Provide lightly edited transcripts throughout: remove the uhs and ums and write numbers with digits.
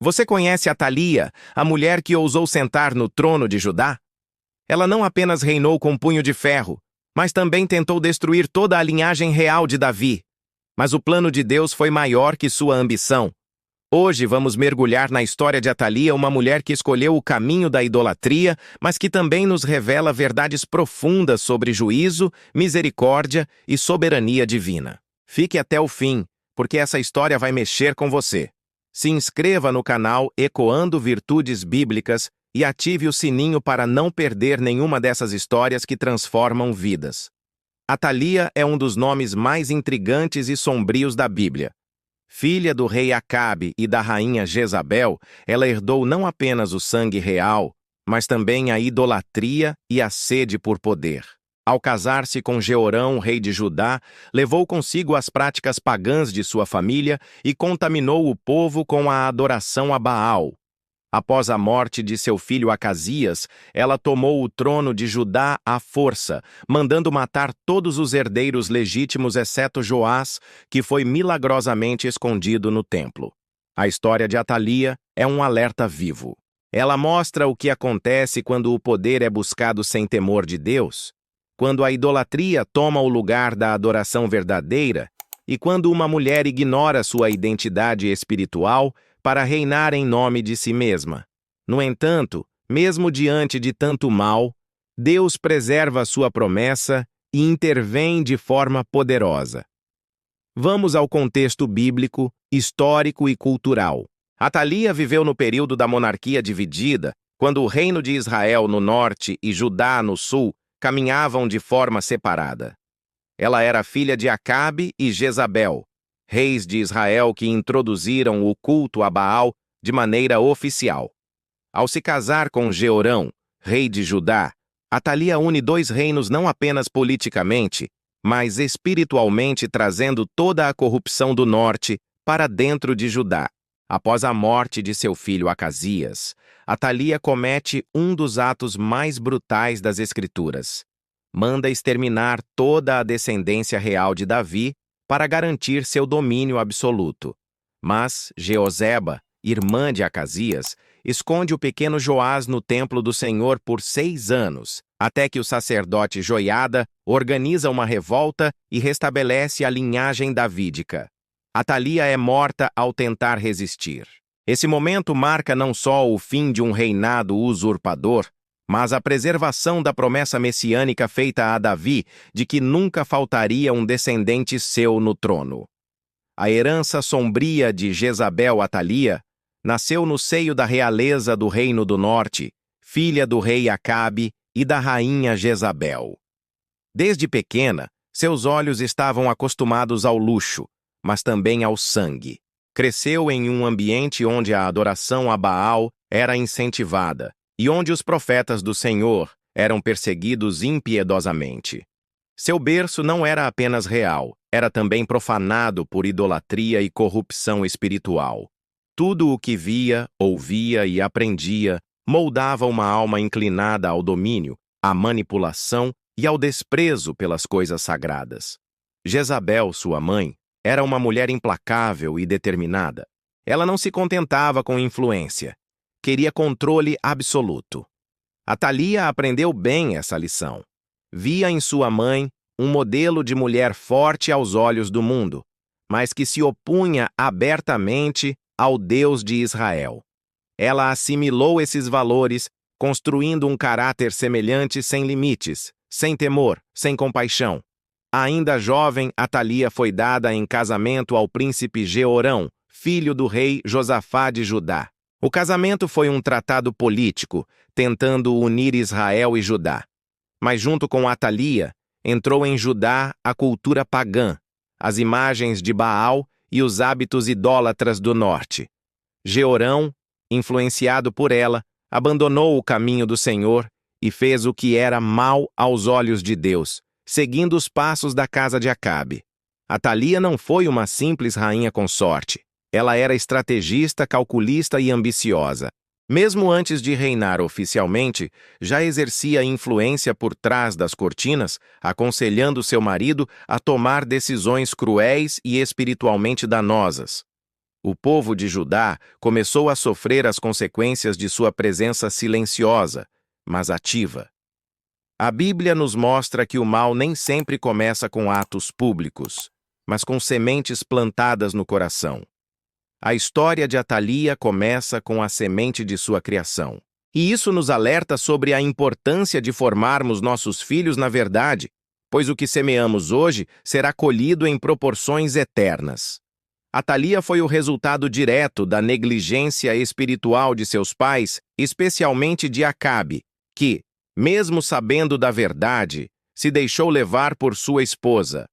Você conhece Atalia, a mulher que ousou sentar no trono de Judá? Ela não apenas reinou com punho de ferro, mas também tentou destruir toda a linhagem real de Davi. Mas o plano de Deus foi maior que sua ambição. Hoje vamos mergulhar na história de Atalia, uma mulher que escolheu o caminho da idolatria, mas que também nos revela verdades profundas sobre juízo, misericórdia e soberania divina. Fique até o fim, porque essa história vai mexer com você. Se inscreva no canal Ecoando Virtudes Bíblicas e ative o sininho para não perder nenhuma dessas histórias que transformam vidas. Atalia é um dos nomes mais intrigantes e sombrios da Bíblia. Filha do rei Acabe e da rainha Jezabel, ela herdou não apenas o sangue real, mas também a idolatria e a sede por poder. Ao casar-se com Jeorão, rei de Judá, levou consigo as práticas pagãs de sua família e contaminou o povo com a adoração a Baal. Após a morte de seu filho Acasias, ela tomou o trono de Judá à força, mandando matar todos os herdeiros legítimos exceto Joás, que foi milagrosamente escondido no templo. A história de Atalia é um alerta vivo. Ela mostra o que acontece quando o poder é buscado sem temor de Deus, quando a idolatria toma o lugar da adoração verdadeira e quando uma mulher ignora sua identidade espiritual para reinar em nome de si mesma. No entanto, mesmo diante de tanto mal, Deus preserva sua promessa e intervém de forma poderosa. Vamos ao contexto bíblico, histórico e cultural. Atalia viveu no período da monarquia dividida, quando o reino de Israel no norte e Judá no sul caminhavam de forma separada. Ela era filha de Acabe e Jezabel, reis de Israel que introduziram o culto a Baal de maneira oficial. Ao se casar com Jeorão, rei de Judá, Atalia une dois reinos não apenas politicamente, mas espiritualmente, trazendo toda a corrupção do norte para dentro de Judá. Após a morte de seu filho Acasias, Atalia comete um dos atos mais brutais das Escrituras. Manda exterminar toda a descendência real de Davi para garantir seu domínio absoluto. Mas Jeoseba, irmã de Acasias, esconde o pequeno Joás no templo do Senhor por 6 anos, até que o sacerdote Joiada organiza uma revolta e restabelece a linhagem davídica. Atalia é morta ao tentar resistir. Esse momento marca não só o fim de um reinado usurpador, mas a preservação da promessa messiânica feita a Davi de que nunca faltaria um descendente seu no trono. A herança sombria de Jezabel Atalia nasceu no seio da realeza do Reino do Norte, filha do rei Acabe e da rainha Jezabel. Desde pequena, seus olhos estavam acostumados ao luxo, mas também ao sangue. Cresceu em um ambiente onde a adoração a Baal era incentivada e onde os profetas do Senhor eram perseguidos impiedosamente. Seu berço não era apenas real, era também profanado por idolatria e corrupção espiritual. Tudo o que via, ouvia e aprendia moldava uma alma inclinada ao domínio, à manipulação e ao desprezo pelas coisas sagradas. Jezabel, sua mãe, era uma mulher implacável e determinada. Ela não se contentava com influência. Queria controle absoluto. Atalia aprendeu bem essa lição. Via em sua mãe um modelo de mulher forte aos olhos do mundo, mas que se opunha abertamente ao Deus de Israel. Ela assimilou esses valores, construindo um caráter semelhante sem limites, sem temor, sem compaixão. Ainda jovem, Atalia foi dada em casamento ao príncipe Jeorão, filho do rei Josafá de Judá. O casamento foi um tratado político, tentando unir Israel e Judá. Mas junto com Atalia, entrou em Judá a cultura pagã, as imagens de Baal e os hábitos idólatras do norte. Jeorão, influenciado por ela, abandonou o caminho do Senhor e fez o que era mal aos olhos de Deus, seguindo os passos da casa de Acabe. Atalia não foi uma simples rainha consorte. Ela era estrategista, calculista e ambiciosa. Mesmo antes de reinar oficialmente, já exercia influência por trás das cortinas, aconselhando seu marido a tomar decisões cruéis e espiritualmente danosas. O povo de Judá começou a sofrer as consequências de sua presença silenciosa, mas ativa. A Bíblia nos mostra que o mal nem sempre começa com atos públicos, mas com sementes plantadas no coração. A história de Atalia começa com a semente de sua criação. E isso nos alerta sobre a importância de formarmos nossos filhos na verdade, pois o que semeamos hoje será colhido em proporções eternas. Atalia foi o resultado direto da negligência espiritual de seus pais, especialmente de Acabe, que, mesmo sabendo da verdade, se deixou levar por sua esposa.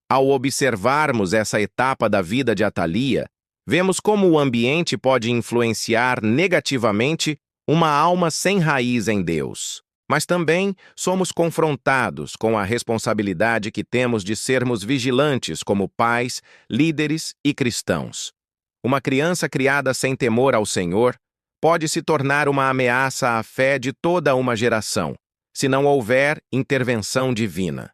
Ao observarmos essa etapa da vida de Atalia, vemos como o ambiente pode influenciar negativamente uma alma sem raiz em Deus. Mas também somos confrontados com a responsabilidade que temos de sermos vigilantes como pais, líderes e cristãos. Uma criança criada sem temor ao Senhor pode se tornar uma ameaça à fé de toda uma geração, se não houver intervenção divina.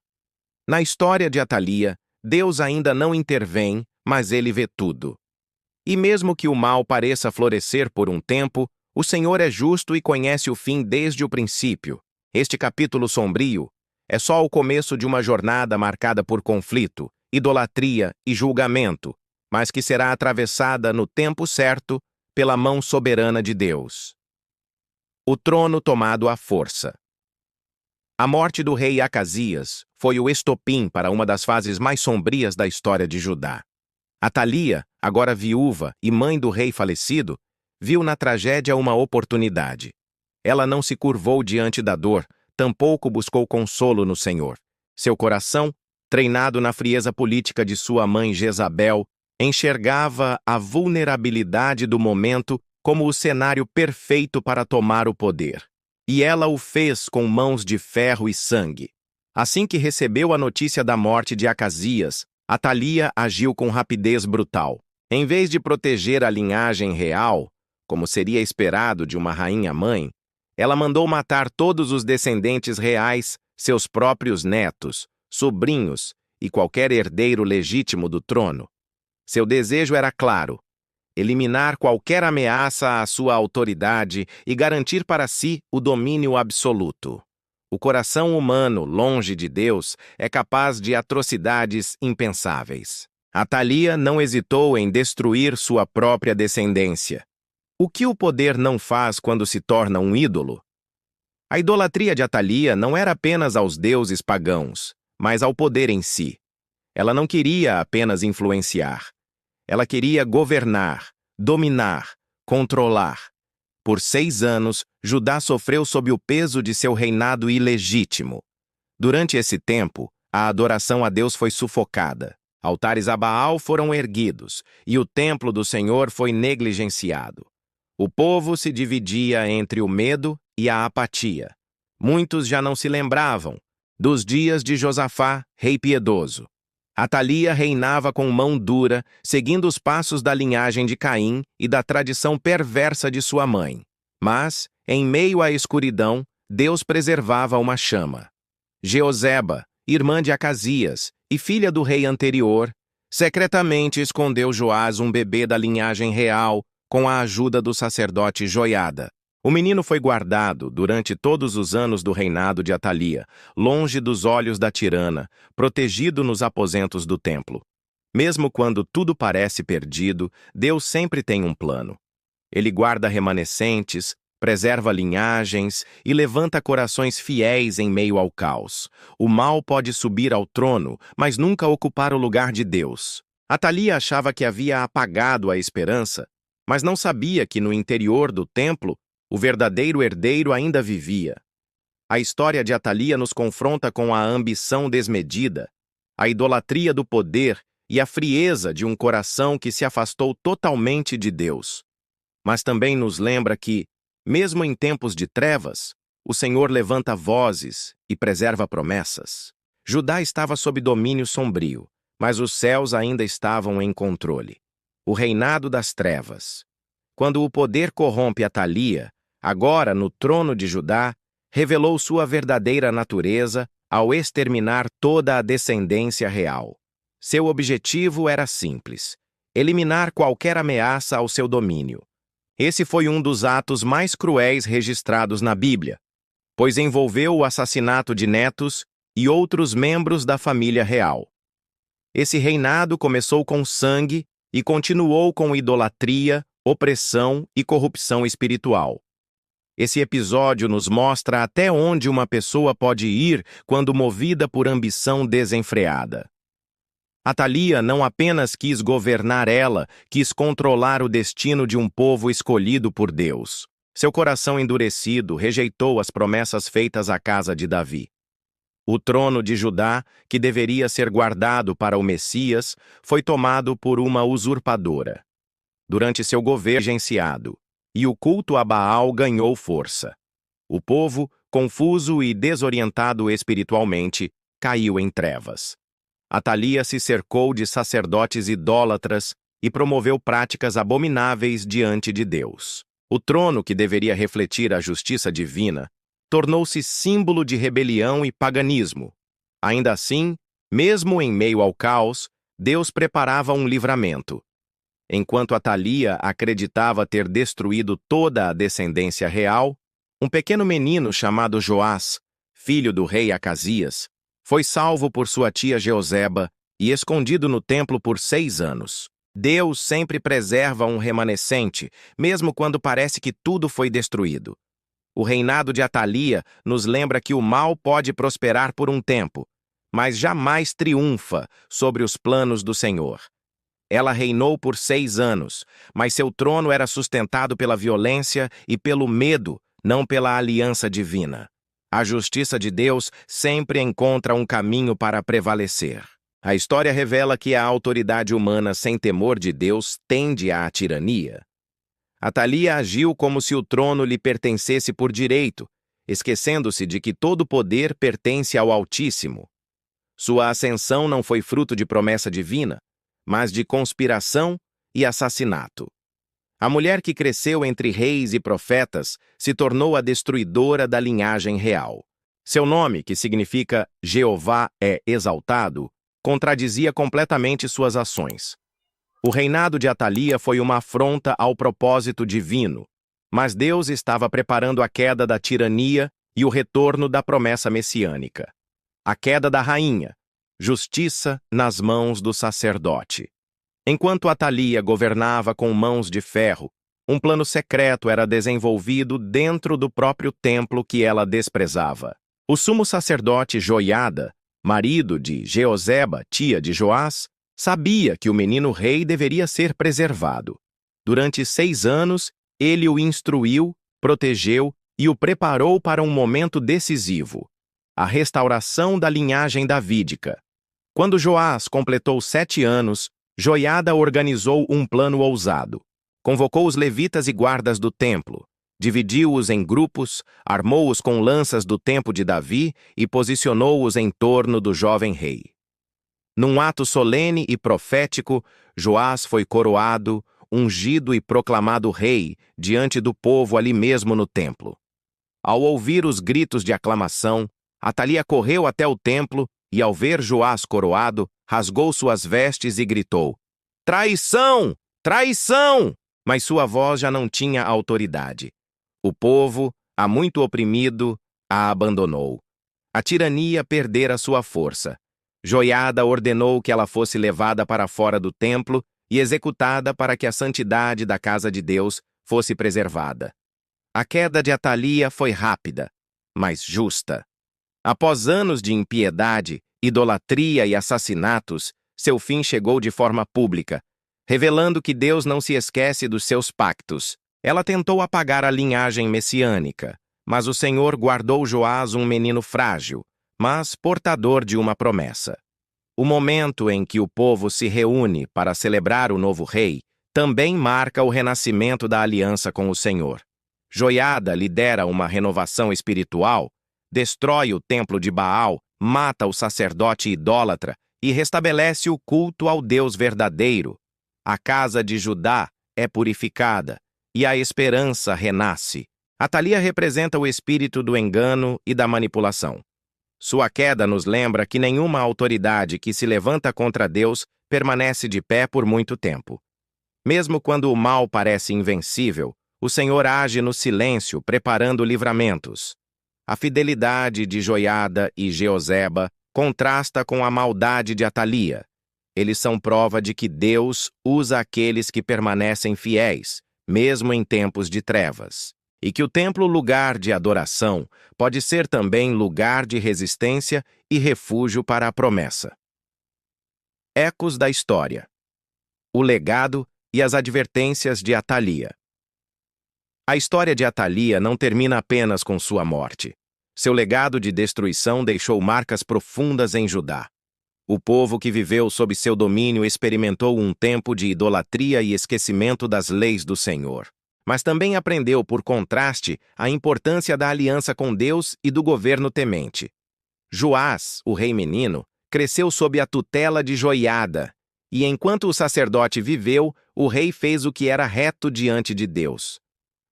Na história de Atalia, Deus ainda não intervém, mas ele vê tudo. E mesmo que o mal pareça florescer por um tempo, o Senhor é justo e conhece o fim desde o princípio. Este capítulo sombrio é só o começo de uma jornada marcada por conflito, idolatria e julgamento, mas que será atravessada no tempo certo pela mão soberana de Deus. O trono tomado à força. A morte do rei Acasias foi o estopim para uma das fases mais sombrias da história de Judá. Atalia, agora viúva e mãe do rei falecido, viu na tragédia uma oportunidade. Ela não se curvou diante da dor, tampouco buscou consolo no Senhor. Seu coração, treinado na frieza política de sua mãe Jezabel, enxergava a vulnerabilidade do momento como o cenário perfeito para tomar o poder. E ela o fez com mãos de ferro e sangue. Assim que recebeu a notícia da morte de Acasias, Atalia agiu com rapidez brutal. Em vez de proteger a linhagem real, como seria esperado de uma rainha-mãe, ela mandou matar todos os descendentes reais, seus próprios netos, sobrinhos e qualquer herdeiro legítimo do trono. Seu desejo era claro: eliminar qualquer ameaça à sua autoridade e garantir para si o domínio absoluto. O coração humano, longe de Deus, é capaz de atrocidades impensáveis. Atalia não hesitou em destruir sua própria descendência. O que o poder não faz quando se torna um ídolo? A idolatria de Atalia não era apenas aos deuses pagãos, mas ao poder em si. Ela não queria apenas influenciar. Ela queria governar, dominar, controlar. Por 6 anos, Judá sofreu sob o peso de seu reinado ilegítimo. Durante esse tempo, a adoração a Deus foi sufocada. Altares a Baal foram erguidos, e o templo do Senhor foi negligenciado. O povo se dividia entre o medo e a apatia. Muitos já não se lembravam dos dias de Josafá, rei piedoso. Atalia reinava com mão dura, seguindo os passos da linhagem de Caim e da tradição perversa de sua mãe. Mas, em meio à escuridão, Deus preservava uma chama. Jeoseba, irmã de Acasias e filha do rei anterior, secretamente escondeu Joás, um bebê da linhagem real, com a ajuda do sacerdote Joiada. O menino foi guardado durante todos os anos do reinado de Atalia, longe dos olhos da tirana, protegido nos aposentos do templo. Mesmo quando tudo parece perdido, Deus sempre tem um plano. Ele guarda remanescentes, preserva linhagens e levanta corações fiéis em meio ao caos. O mal pode subir ao trono, mas nunca ocupar o lugar de Deus. Atalia achava que havia apagado a esperança, mas não sabia que no interior do templo o verdadeiro herdeiro ainda vivia. A história de Atalia nos confronta com a ambição desmedida, a idolatria do poder e a frieza de um coração que se afastou totalmente de Deus. Mas também nos lembra que, mesmo em tempos de trevas, o Senhor levanta vozes e preserva promessas. Judá estava sob domínio sombrio, mas os céus ainda estavam em controle. O reinado das trevas. Quando o poder corrompe Atalia, agora no trono de Judá, revelou sua verdadeira natureza ao exterminar toda a descendência real. Seu objetivo era simples: eliminar qualquer ameaça ao seu domínio. Esse foi um dos atos mais cruéis registrados na Bíblia, pois envolveu o assassinato de netos e outros membros da família real. Esse reinado começou com sangue e continuou com idolatria, opressão e corrupção espiritual. Esse episódio nos mostra até onde uma pessoa pode ir quando movida por ambição desenfreada. Atalia não apenas quis governar, ela quis controlar o destino de um povo escolhido por Deus. Seu coração endurecido rejeitou as promessas feitas à casa de Davi. O trono de Judá, que deveria ser guardado para o Messias, foi tomado por uma usurpadora. Durante seu governo regenciado, e o culto a Baal ganhou força. O povo, confuso e desorientado espiritualmente, caiu em trevas. Atalia se cercou de sacerdotes idólatras e promoveu práticas abomináveis diante de Deus. O trono, que deveria refletir a justiça divina, tornou-se símbolo de rebelião e paganismo. Ainda assim, mesmo em meio ao caos, Deus preparava um livramento. Enquanto Atalia acreditava ter destruído toda a descendência real, um pequeno menino chamado Joás, filho do rei Acasias, foi salvo por sua tia Jeoseba e escondido no templo por 6 anos. Deus sempre preserva um remanescente, mesmo quando parece que tudo foi destruído. O reinado de Atalia nos lembra que o mal pode prosperar por um tempo, mas jamais triunfa sobre os planos do Senhor. Ela reinou por 6 anos, mas seu trono era sustentado pela violência e pelo medo, não pela aliança divina. A justiça de Deus sempre encontra um caminho para prevalecer. A história revela que a autoridade humana sem temor de Deus tende à tirania. Atalia agiu como se o trono lhe pertencesse por direito, esquecendo-se de que todo poder pertence ao Altíssimo. Sua ascensão não foi fruto de promessa divina, mas de conspiração e assassinato. A mulher que cresceu entre reis e profetas se tornou a destruidora da linhagem real. Seu nome, que significa Jeová é exaltado, contradizia completamente suas ações. O reinado de Atalia foi uma afronta ao propósito divino, mas Deus estava preparando a queda da tirania e o retorno da promessa messiânica. A queda da rainha, justiça nas mãos do sacerdote. Enquanto Atalia governava com mãos de ferro, um plano secreto era desenvolvido dentro do próprio templo que ela desprezava. O sumo sacerdote Joiada, marido de Jeoseba, tia de Joás, sabia que o menino rei deveria ser preservado. Durante 6 anos, ele o instruiu, protegeu e o preparou para um momento decisivo, a restauração da linhagem davídica. Quando Joás completou 7 anos, Joiada organizou um plano ousado. Convocou os levitas e guardas do templo, dividiu-os em grupos, armou-os com lanças do tempo de Davi e posicionou-os em torno do jovem rei. Num ato solene e profético, Joás foi coroado, ungido e proclamado rei diante do povo ali mesmo no templo. Ao ouvir os gritos de aclamação, Atalia correu até o templo e, ao ver Joás coroado, rasgou suas vestes e gritou: "Traição! Traição!" Mas sua voz já não tinha autoridade. O povo, há muito oprimido, a abandonou. A tirania perdera sua força. Joiada ordenou que ela fosse levada para fora do templo e executada para que a santidade da casa de Deus fosse preservada. A queda de Atalia foi rápida, mas justa. Após anos de impiedade, idolatria e assassinatos, seu fim chegou de forma pública, revelando que Deus não se esquece dos seus pactos. Ela tentou apagar a linhagem messiânica, mas o Senhor guardou Joás um menino frágil, mas portador de uma promessa. O momento em que o povo se reúne para celebrar o novo rei também marca o renascimento da aliança com o Senhor. Joiada lidera uma renovação espiritual, destrói o templo de Baal, mata o sacerdote idólatra e restabelece o culto ao Deus verdadeiro. A casa de Judá é purificada e a esperança renasce. Atalia representa o espírito do engano e da manipulação. Sua queda nos lembra que nenhuma autoridade que se levanta contra Deus permanece de pé por muito tempo. Mesmo quando o mal parece invencível, o Senhor age no silêncio, preparando livramentos. A fidelidade de Joiada e Jeoseba contrasta com a maldade de Atalia. Eles são prova de que Deus usa aqueles que permanecem fiéis, mesmo em tempos de trevas. E que o templo, lugar de adoração, pode ser também lugar de resistência e refúgio para a promessa. Ecos da história. O legado e as advertências de Atalia. A história de Atalia não termina apenas com sua morte. Seu legado de destruição deixou marcas profundas em Judá. O povo que viveu sob seu domínio experimentou um tempo de idolatria e esquecimento das leis do Senhor. Mas também aprendeu, por contraste, a importância da aliança com Deus e do governo temente. Joás, o rei menino, cresceu sob a tutela de Joiada, e enquanto o sacerdote viveu, o rei fez o que era reto diante de Deus.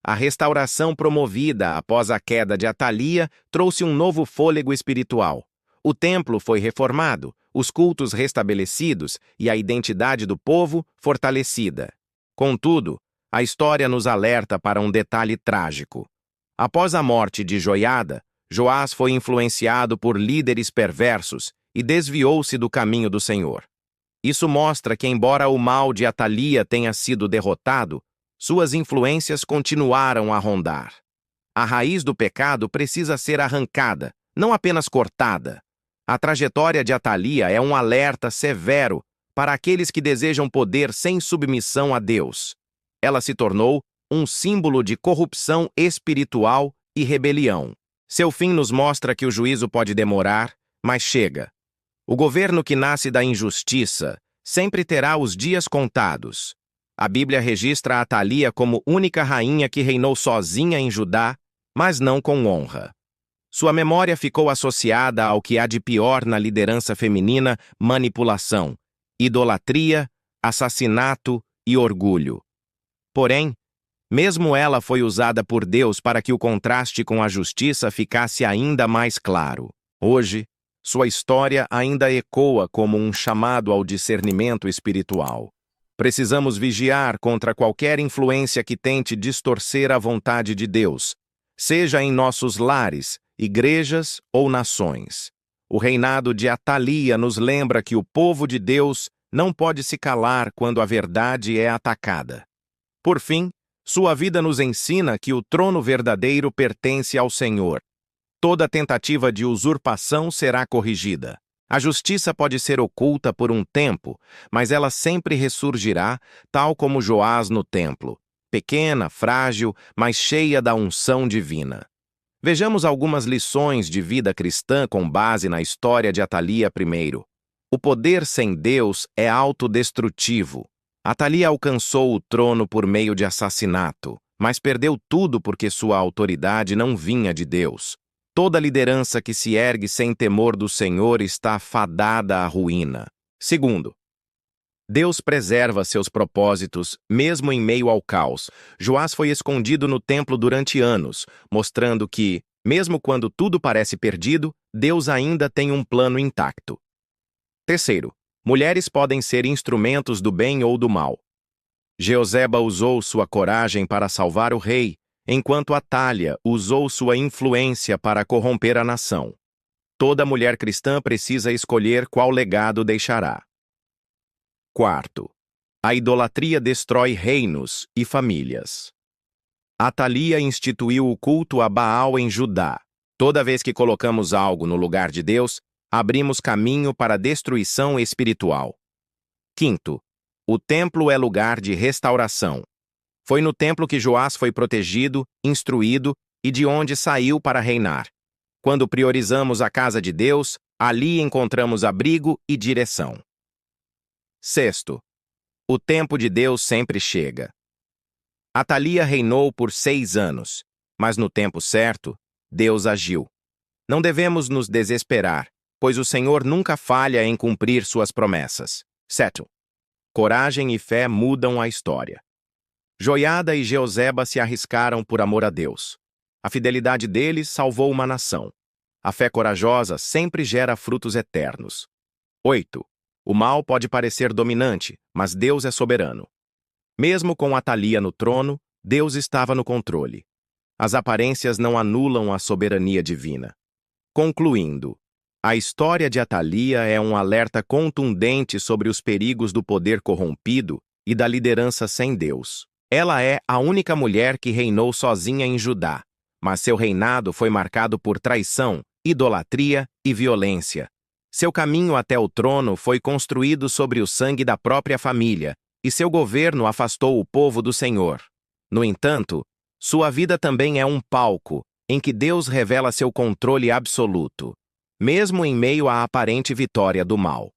A restauração promovida após a queda de Atalia trouxe um novo fôlego espiritual. O templo foi reformado, os cultos restabelecidos e a identidade do povo fortalecida. Contudo, a história nos alerta para um detalhe trágico. Após a morte de Joiada, Joás foi influenciado por líderes perversos e desviou-se do caminho do Senhor. Isso mostra que, embora o mal de Atalia tenha sido derrotado, suas influências continuaram a rondar. A raiz do pecado precisa ser arrancada, não apenas cortada. A trajetória de Atalia é um alerta severo para aqueles que desejam poder sem submissão a Deus. Ela se tornou um símbolo de corrupção espiritual e rebelião. Seu fim nos mostra que o juízo pode demorar, mas chega. O governo que nasce da injustiça sempre terá os dias contados. A Bíblia registra Atalia como única rainha que reinou sozinha em Judá, mas não com honra. Sua memória ficou associada ao que há de pior na liderança feminina: manipulação, idolatria, assassinato e orgulho. Porém, mesmo ela foi usada por Deus para que o contraste com a justiça ficasse ainda mais claro. Hoje, sua história ainda ecoa como um chamado ao discernimento espiritual. Precisamos vigiar contra qualquer influência que tente distorcer a vontade de Deus, seja em nossos lares, igrejas ou nações. O reinado de Atalia nos lembra que o povo de Deus não pode se calar quando a verdade é atacada. Por fim, sua vida nos ensina que o trono verdadeiro pertence ao Senhor. Toda tentativa de usurpação será corrigida. A justiça pode ser oculta por um tempo, mas ela sempre ressurgirá, tal como Joás no templo, pequena, frágil, mas cheia da unção divina. Vejamos algumas lições de vida cristã com base na história de Atalia I. O poder sem Deus é autodestrutivo. Atalia alcançou o trono por meio de assassinato, mas perdeu tudo porque sua autoridade não vinha de Deus. Toda liderança que se ergue sem temor do Senhor está fadada à ruína. Segundo, Deus preserva seus propósitos, mesmo em meio ao caos. Joás foi escondido no templo durante anos, mostrando que, mesmo quando tudo parece perdido, Deus ainda tem um plano intacto. Terceiro, mulheres podem ser instrumentos do bem ou do mal. Jeoseba usou sua coragem para salvar o rei, enquanto Atalia usou sua influência para corromper a nação. Toda mulher cristã precisa escolher qual legado deixará. Quarto, a idolatria destrói reinos e famílias. Atalia instituiu o culto a Baal em Judá. Toda vez que colocamos algo no lugar de Deus, abrimos caminho para a destruição espiritual. Quinto, o templo é lugar de restauração. Foi no templo que Joás foi protegido, instruído e de onde saiu para reinar. Quando priorizamos a casa de Deus, ali encontramos abrigo e direção. Sexto, o tempo de Deus sempre chega. Atalia reinou por 6 anos, mas no tempo certo, Deus agiu. Não devemos nos desesperar, pois o Senhor nunca falha em cumprir suas promessas. Sétimo, coragem e fé mudam a história. Joiada e Jeoseba se arriscaram por amor a Deus. A fidelidade deles salvou uma nação. A fé corajosa sempre gera frutos eternos. 8. O mal pode parecer dominante, mas Deus é soberano. Mesmo com Atalia no trono, Deus estava no controle. As aparências não anulam a soberania divina. Concluindo, a história de Atalia é um alerta contundente sobre os perigos do poder corrompido e da liderança sem Deus. Ela é a única mulher que reinou sozinha em Judá, mas seu reinado foi marcado por traição, idolatria e violência. Seu caminho até o trono foi construído sobre o sangue da própria família, e seu governo afastou o povo do Senhor. No entanto, sua vida também é um palco em que Deus revela seu controle absoluto, mesmo em meio à aparente vitória do mal.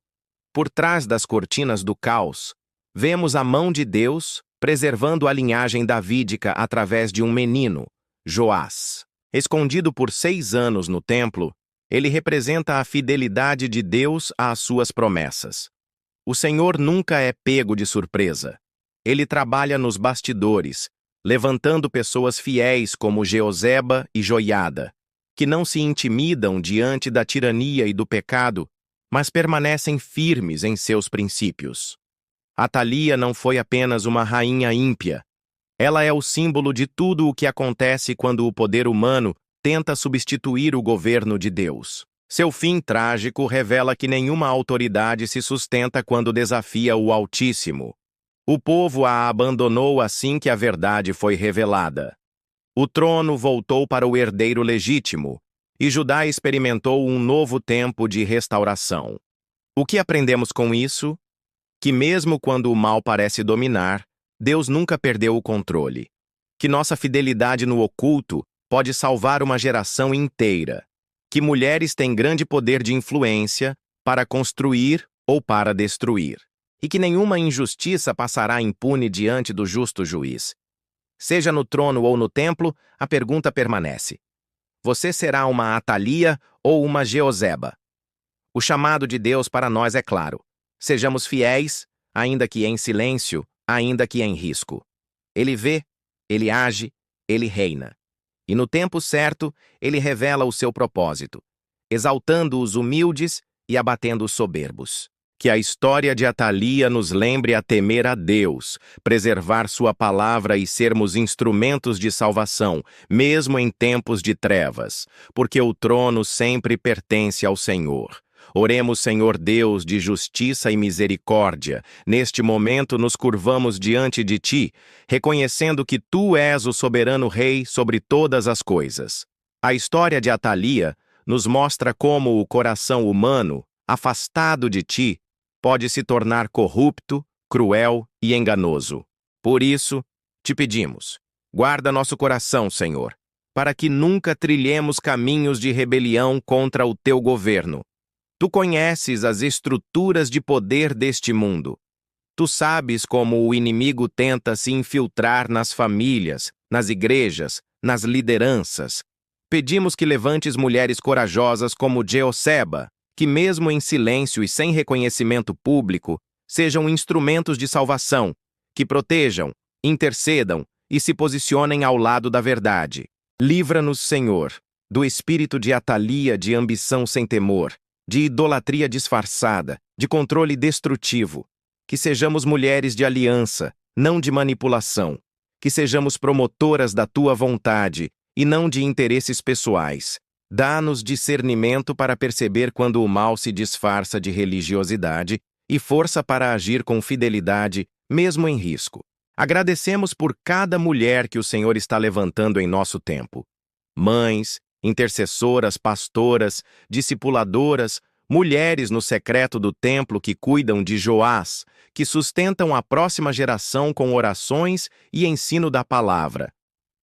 Por trás das cortinas do caos, vemos a mão de Deus preservando a linhagem davídica através de um menino, Joás. Escondido por 6 anos no templo, ele representa a fidelidade de Deus às suas promessas. O Senhor nunca é pego de surpresa. Ele trabalha nos bastidores, levantando pessoas fiéis como Jeoseba e Joiada, que não se intimidam diante da tirania e do pecado, mas permanecem firmes em seus princípios. Atalia não foi apenas uma rainha ímpia. Ela é o símbolo de tudo o que acontece quando o poder humano tenta substituir o governo de Deus. Seu fim trágico revela que nenhuma autoridade se sustenta quando desafia o Altíssimo. O povo a abandonou assim que a verdade foi revelada. O trono voltou para o herdeiro legítimo, e Judá experimentou um novo tempo de restauração. O que aprendemos com isso? Que mesmo quando o mal parece dominar, Deus nunca perdeu o controle. Que nossa fidelidade no oculto pode salvar uma geração inteira. Que mulheres têm grande poder de influência para construir ou para destruir. E que nenhuma injustiça passará impune diante do justo juiz. Seja no trono ou no templo, a pergunta permanece: você será uma Atalia ou uma Jeoseba? O chamado de Deus para nós é claro. Sejamos fiéis, ainda que em silêncio, ainda que em risco. Ele vê, ele age, ele reina. E no tempo certo, ele revela o seu propósito, exaltando os humildes e abatendo os soberbos. Que a história de Atalia nos lembre a temer a Deus, preservar sua palavra e sermos instrumentos de salvação, mesmo em tempos de trevas, porque o trono sempre pertence ao Senhor. Oremos, Senhor Deus de justiça e misericórdia. Neste momento nos curvamos diante de Ti, reconhecendo que Tu és o soberano Rei sobre todas as coisas. A história de Atalia nos mostra como o coração humano, afastado de Ti, pode se tornar corrupto, cruel e enganoso. Por isso, te pedimos, guarda nosso coração, Senhor, para que nunca trilhemos caminhos de rebelião contra o Teu governo. Tu conheces as estruturas de poder deste mundo. Tu sabes como o inimigo tenta se infiltrar nas famílias, nas igrejas, nas lideranças. Pedimos que levantes mulheres corajosas como Jeoseba, que mesmo em silêncio e sem reconhecimento público, sejam instrumentos de salvação, que protejam, intercedam e se posicionem ao lado da verdade. Livra-nos, Senhor, do espírito de Atalia, de ambição sem temor, de idolatria disfarçada, de controle destrutivo. Que sejamos mulheres de aliança, não de manipulação. Que sejamos promotoras da Tua vontade e não de interesses pessoais. Dá-nos discernimento para perceber quando o mal se disfarça de religiosidade e força para agir com fidelidade, mesmo em risco. Agradecemos por cada mulher que o Senhor está levantando em nosso tempo. Mães, intercessoras, pastoras, discipuladoras, mulheres no secreto do templo que cuidam de Joás, que sustentam a próxima geração com orações e ensino da palavra.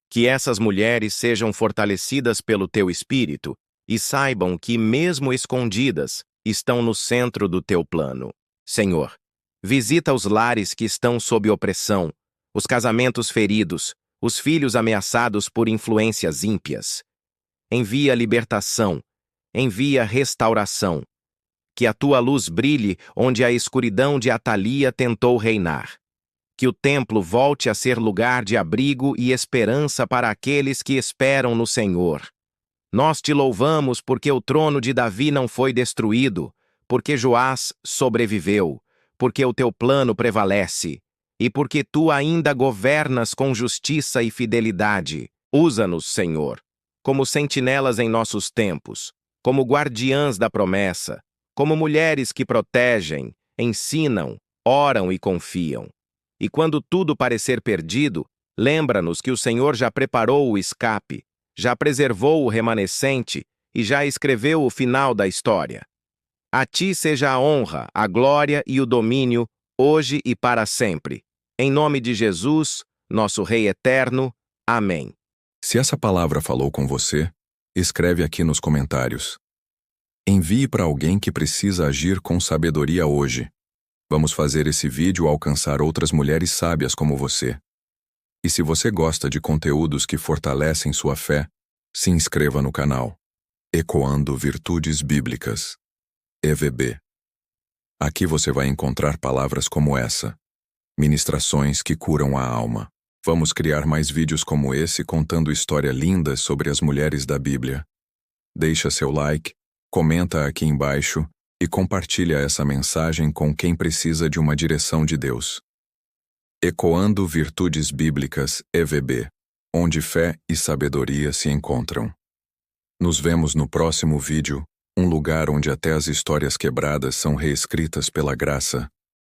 Que essas mulheres sejam fortalecidas pelo Teu Espírito e saibam que, mesmo escondidas, estão no centro do Teu plano. Senhor, visita os lares que estão sob opressão, os casamentos feridos, os filhos ameaçados por influências ímpias. Envia libertação, envia restauração. Que a Tua luz brilhe onde a escuridão de Atalia tentou reinar. Que o templo volte a ser lugar de abrigo e esperança para aqueles que esperam no Senhor. Nós Te louvamos porque o trono de Davi não foi destruído, porque Joás sobreviveu, porque o teu plano prevalece, e porque tu ainda governas com justiça e fidelidade. Usa-nos, Senhor, como sentinelas em nossos tempos, como guardiãs da promessa, como mulheres que protegem, ensinam, oram e confiam. E quando tudo parecer perdido, lembra-nos que o Senhor já preparou o escape, já preservou o remanescente e já escreveu o final da história. A ti seja a honra, a glória e o domínio, hoje e para sempre. Em nome de Jesus, nosso Rei eterno. Amém. Se essa palavra falou com você, escreve aqui nos comentários. Envie para alguém que precisa agir com sabedoria hoje. Vamos fazer esse vídeo alcançar outras mulheres sábias como você. E se você gosta de conteúdos que fortalecem sua fé, se inscreva no canal. Ecoando Virtudes Bíblicas. EVB. Aqui você vai encontrar palavras como essa. Ministrações que curam a alma. Vamos criar mais vídeos como esse contando histórias lindas sobre as mulheres da Bíblia. Deixa seu like, comenta aqui embaixo e compartilha essa mensagem com quem precisa de uma direção de Deus. Ecoando Virtudes Bíblicas, EVB, onde fé e sabedoria se encontram. Nos vemos no próximo vídeo, um lugar onde até as histórias quebradas são reescritas pela graça